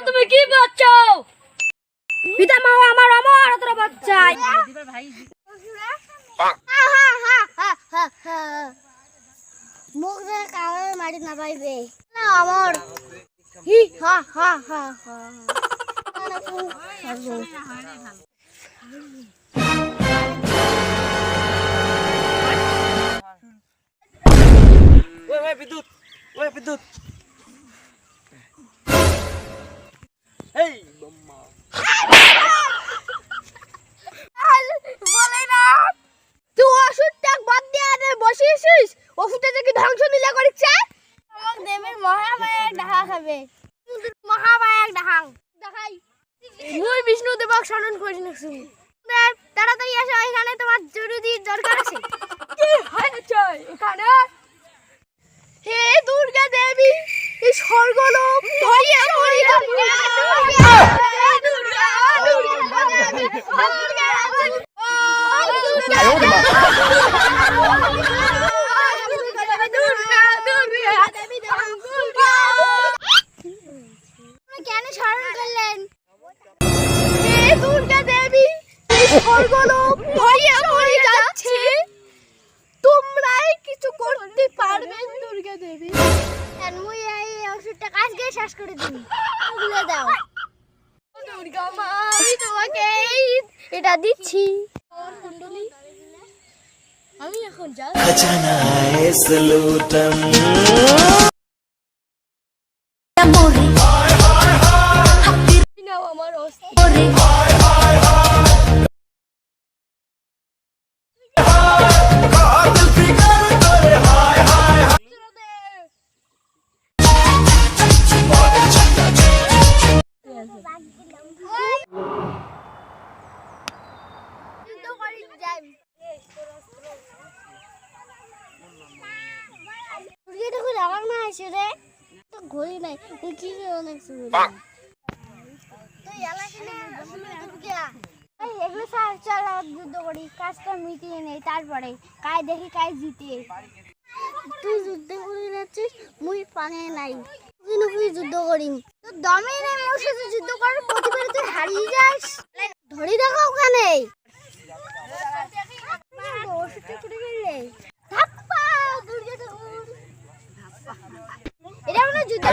তুমি কি বলছো? পিতা মা আমার আমার তোর বাচ্চাই মুখ দিয়ে কাগজ মারি না পাইবে না আমার হি হা হা হা হা ওই বিদ্যুৎ এই বোম্মা বলে না তুই ওষুধটা বাদ দিয়ে বসিয়েছিস ওষুধটা কি ধ্বংস দিলে করিছে আমাক দেবের মহামায়া ঢাকা খাবে মহামায়া ঢাকাং দেখাই মুই বিষ্ণু দেবক শরণ করি নাছি তাড়াতাড়ি আসো এখানে তোমার জরুরি দরকার আছে কি হচ্ছে এখানে হে দুর্গা দেবী এই স্বর্গলোক ধরিয়া ধরিয়া দুর্গা কেন স্মরণ করলেন হে দুর্গা দেবী এই স্বর্গলোক ধরিয়া ধরিয়া যাচ্ছে তোমরাই কিছু করতে পারবেন দুর্গা দেবী মুই এই ওষুধটা আজকে শেষ করে দিই ভুলে দাও দুর্গা মা আমি তোমাকে এটা দিচ্ছি কুণ্ডলী আমি এখন যাই खजाना है सलूटम নাও আমার অস্ত্র ঘড়ি নাই কি অনেক যুদ্ধ করি কাজটা মিটিয়ে নেই তারপরে কায় দেখি কায় জিতে তুই যুদ্ধ করে যাচ্ছিস মুই পানে নাই তুই যুদ্ধ করি তোর দমে নেই মোর সাথে যুদ্ধ করার প্রতিবারে তুই হারিয়ে যাস ধরি দেখো ওখানে এটা যুদ্ধ